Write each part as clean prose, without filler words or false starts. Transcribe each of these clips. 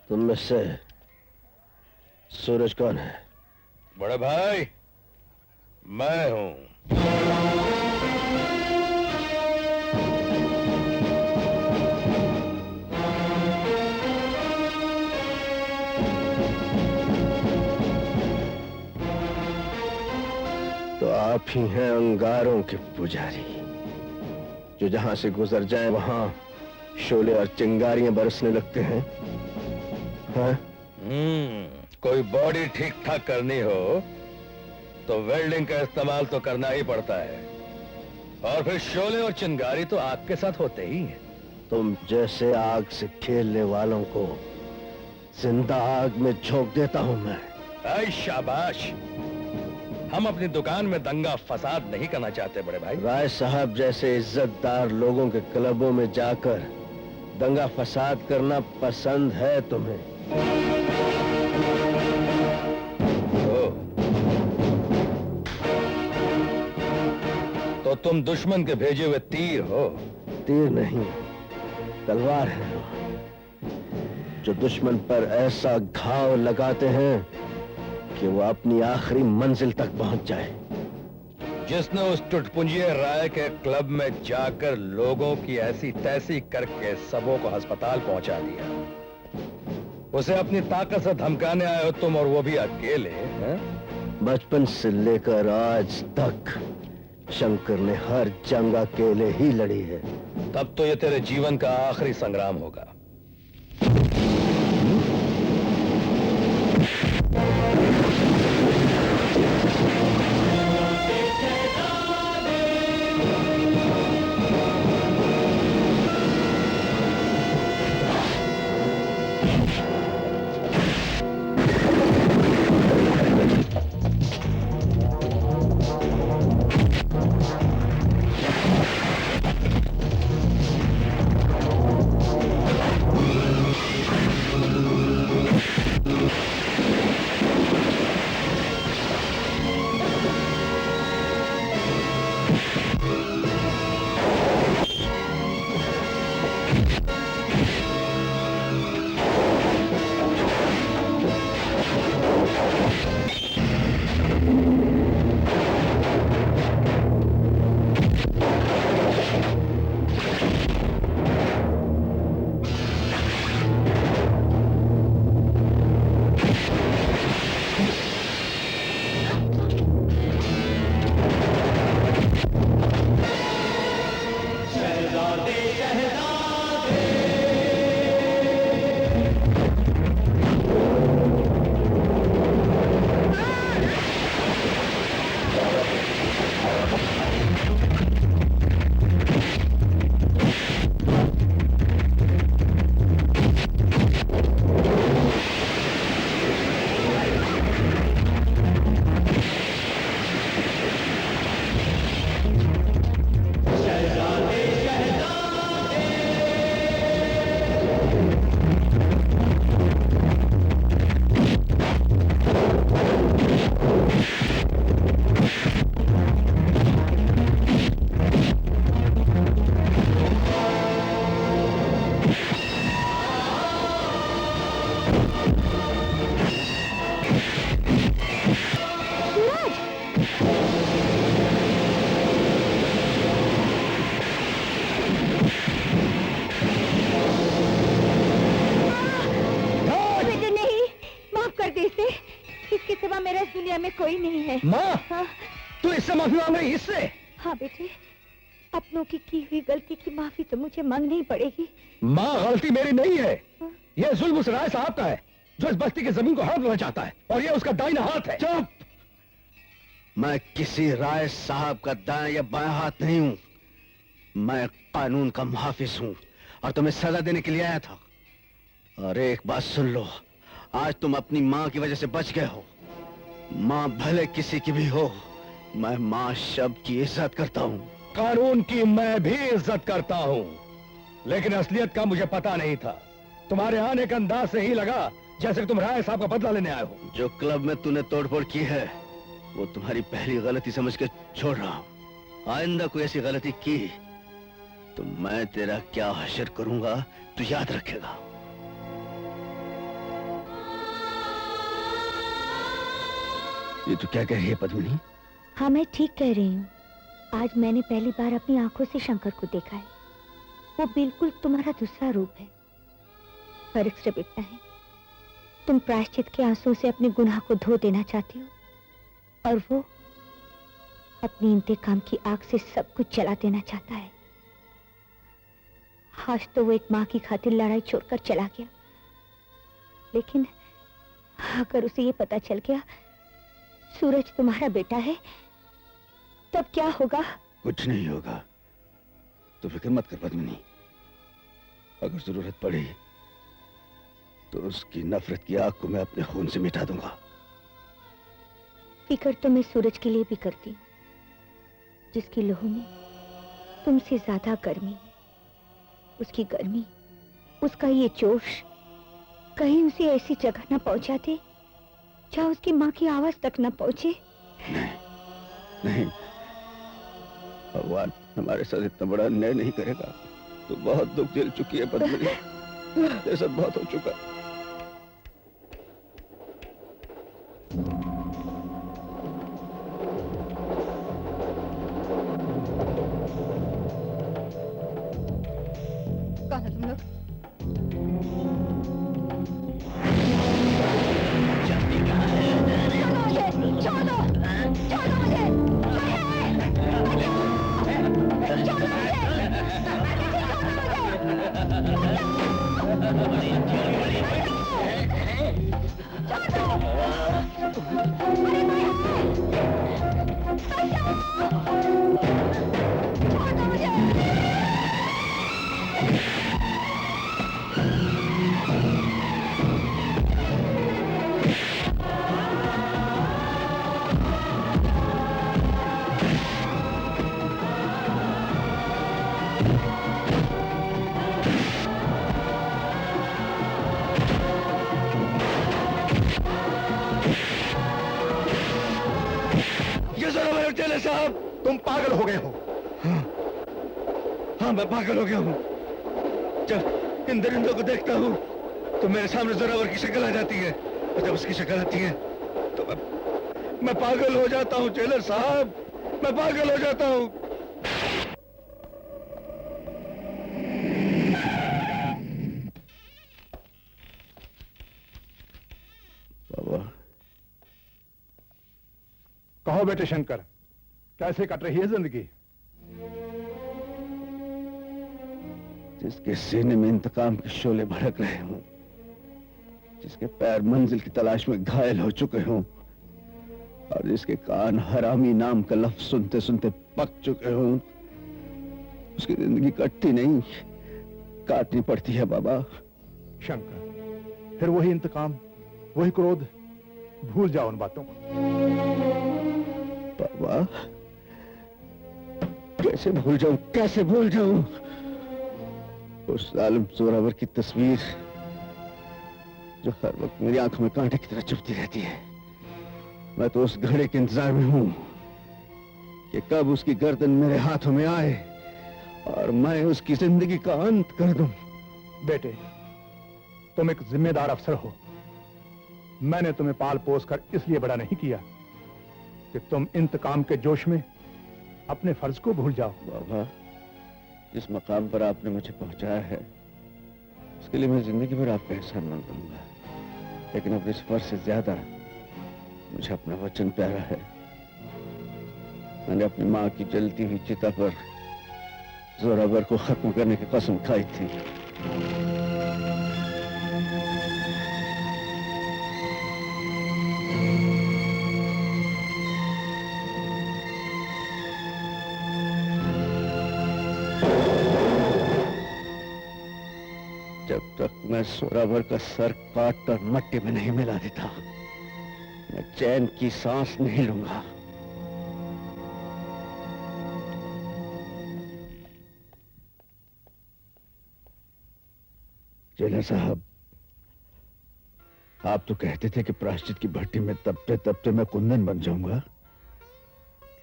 तुम में से सूरज कौन है? बड़े भाई, मैं हूं। तो आप ही हैं अंगारों के पुजारी, जो जहां से गुजर जाए वहां शोले और चिंगारियां बरसने लगते हैं। हाँ? कोई बॉडी ठीक ठाक करनी हो तो वेल्डिंग का इस्तेमाल तो करना ही पड़ता है, और फिर शोले और चिंगारी तो आग के साथ होते ही हैं। तुम जैसे आग से खेलने वालों को जिंदा आग में झोंक देता हूं मैं। ऐ शाबाश। हम अपनी दुकान में दंगा फसाद नहीं करना चाहते बड़े भाई। राय साहब जैसे इज्जतदार लोगों के क्लबों में जाकर दंगा फसाद करना पसंद है तुम्हें? तो तुम दुश्मन के भेजे हुए तीर हो? तीर नहीं, तलवार है, जो दुश्मन पर ऐसा घाव लगाते हैं कि वो अपनी आखिरी मंजिल तक पहुंच जाए। जिसने उस टुटपुंजिये राय के क्लब में जाकर लोगों की ऐसी तैसी करके सबों को अस्पताल पहुंचा दिया, उसे अपनी ताकत से धमकाने आए हो तुम, और वो भी अकेले हैं? बचपन से लेकर आज तक शंकर ने हर जंग अकेले ही लड़ी है। तब तो ये तेरे जीवन का आखिरी संग्राम होगा। में कोई नहीं है। माँ, हाँ? तू इससे माफी मांग रही? इससे? हाँ बेटे, अपनों की हुई गलती की माफी तो मुझे मांगनी ही पड़ेगी। माँ, गलती मेरी नहीं है। यह जुल्म उस राय साहब का है जो इस बस्ती की जमीन को हड़पना चाहता है, और यह उसका दाहिना हाथ है। चुप! मैं किसी राय साहब का दाएं या बाएं हाथ नहीं हूं। मैं कानून का मुहाफिज हूं और तुम्हें सजा देने के लिए आया था। और एक बात सुन लो, आज तुम अपनी माँ की वजह से बच गए हो। माँ भले किसी की भी हो, मैं माँ शब्द की इज्जत करता हूँ। कानून की मैं भी इज्जत करता हूँ, लेकिन असलियत का मुझे पता नहीं था। तुम्हारे आने के अंदाज से ही लगा जैसे कि तुम राय साहब का बदला लेने आए हो। जो क्लब में तूने तोड़फोड़ की है वो तुम्हारी पहली गलती समझ के छोड़ रहा हूँ। आइंदा कोई ऐसी गलती की तो मैं तेरा क्या हश्र करूंगा तू याद रखेगा। ये तो क्या कह रही है पद्मिनी? हाँ, मैं ठीक कह रही हूँ। आज मैंने पहली बार अपनी आंखों से शंकर को देखा है। वो बिल्कुल तुम्हारा दूसरा रूप है। फर्क सिर्फ इतना है, तुम प्रायश्चित के आंसुओं से अपने गुनाह को धो देना चाहते हो, और वो अपनी इंतकाम की आग से सब कुछ जला देना चाहता है। आज तो वो एक माँ की खातिर लड़ाई छोड़कर चला गया, लेकिन अगर उसे ये पता चल गया सूरज तुम्हारा बेटा है, तब क्या होगा? कुछ नहीं होगा, तो फिक्र मत कर पद्मिनी। अगर जरूरत पड़ी तो उसकी नफरत की आग को मैं अपने खून से मिटा दूंगा। फिक्र तो मैं सूरज के लिए भी करती हूँ, जिसकी लहू में तुमसे ज्यादा गर्मी है। उसकी गर्मी, उसका ये जोश कहीं उसे ऐसी जगह न पहुंचा दे जहां उसकी माँ की आवाज तक न पहुंचे। नहीं, नहीं, भगवान हमारे साथ इतना बड़ा अन्याय नहीं करेगा। तो बहुत दुख झेल चुकी है पद्मिनी, ये सब बहुत हो चुका। कौन है तुम लोग? छोड़ दो, छोड़ दो मुझे। टेलर साहब, तुम पागल हो गए हो। हाँ, मैं पागल हो गया हूँ। जब इन दरिंदों को देखता हूँ तो मेरे सामने जोरावर की शक्ल आ जाती है, और जब उसकी शक्ल आती है तो मैं पागल हो जाता हूँ टेलर साहब, मैं पागल हो जाता हूँ। बाबा, कहो बेटे शंकर, कैसे कट रही है जिंदगी? जिसके सीने में इंतकाम के शोले भड़क रहे हों, जिसके पैर मंजिल की तलाश में घायल हो चुके हों, और जिसके कान हरामी नाम का लफ्ज सुनते सुनते पक चुके हों, उसकी जिंदगी कटती नहीं, काटनी पड़ती है बाबा। शंकर, फिर वही इंतकाम, वही क्रोध, भूल जाओ उन बातों को। बाबा, कैसे भूल जाऊं, कैसे भूल जाऊं उस जालिम जोरावर की तस्वीर जो हर वक्त मेरी आंखों में कांटे की तरह चुभती रहती है। मैं तो उस घड़ी के इंतजार में हूं कि कब उसकी गर्दन मेरे हाथों में आए और मैं उसकी जिंदगी का अंत कर दूं। बेटे, तुम एक जिम्मेदार अफसर हो। मैंने तुम्हें पाल पोस कर इसलिए बड़ा नहीं किया कि तुम इंतकाम के जोश में अपने फर्ज को भूल जाओ। बाबा, जिस मकाम पर आपने मुझे पहुंचाया है उसके लिए मैं जिंदगी भर आपका एहसान मंद रहूंगा, लेकिन अपने इस फर्ज से ज्यादा मुझे अपना वचन प्यारा है। मैंने अपनी माँ की जलती हुई चिता पर जोरावर को खत्म करने की कसम खाई थी। जब तक मैं जोरावर का सर काट कर मट्टी में नहीं मिला देता, मैं चैन की सांस नहीं लूंगा। जेलर साहब, आप तो कहते थे कि प्रायश्चित की भट्टी में तपते तपते मैं कुंदन बन जाऊंगा,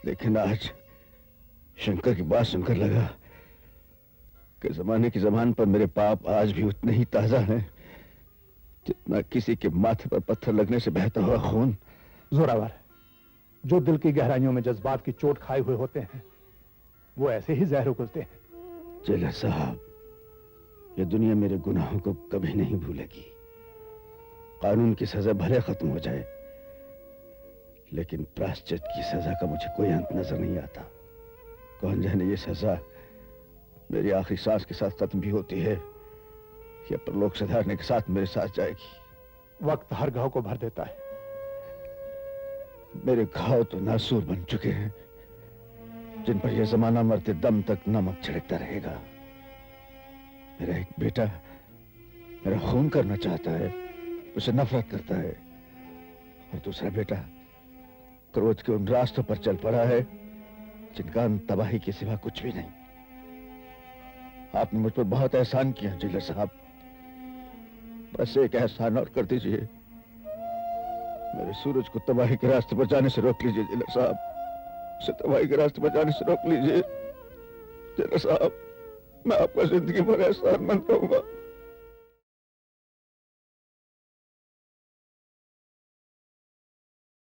लेकिन आज शंकर की बात सुनकर लगा कि जमाने की जबान पर मेरे पाप आज भी उतने ही ताजा हैं जितना किसी के माथे पर पत्थर लगने से बहता हुआ खून। जोरावर, जो दिल की गहराइयों में जज्बात की चोट खाए हुए होते हैं वो ऐसे ही जहर उगलते हैं। जेलर साहब, ये दुनिया मेरे गुनाहों को कभी नहीं भूलेगी। कानून की सजा भले खत्म हो जाए, लेकिन प्रायश्चित की सजा का मुझे कोई अंत नजर नहीं आता। कौन जाने ये सजा मेरी आखिरी सांस के साथ खत्म भी होती है या परलोक सुधारने के साथ मेरे साथ जाएगी। वक्त हर घाव को भर देता है। मेरे घाव तो नासूर बन चुके हैं, जिन पर यह जमाना मरते दम तक नमक छिड़कता रहेगा। मेरा एक बेटा मेरा खून करना चाहता है, उसे नफरत करता है, और दूसरा बेटा क्रोध के उन रास्तों पर चल पड़ा है जिनका अंत तबाही के सिवा कुछ भी नहीं। आपने मुझ पर बहुत एहसान किया जेलर साहब, बस एक एहसान और कर दीजिए। मेरे सूरज को तबाही के रास्ते पर जाने से रोक लीजिए जेलर साहब, उसे तबाही के रास्ते पर जाने से रोक लीजिए जेलर साहब। मैं आपका जिंदगी भर एहसानमंद रहूंगा।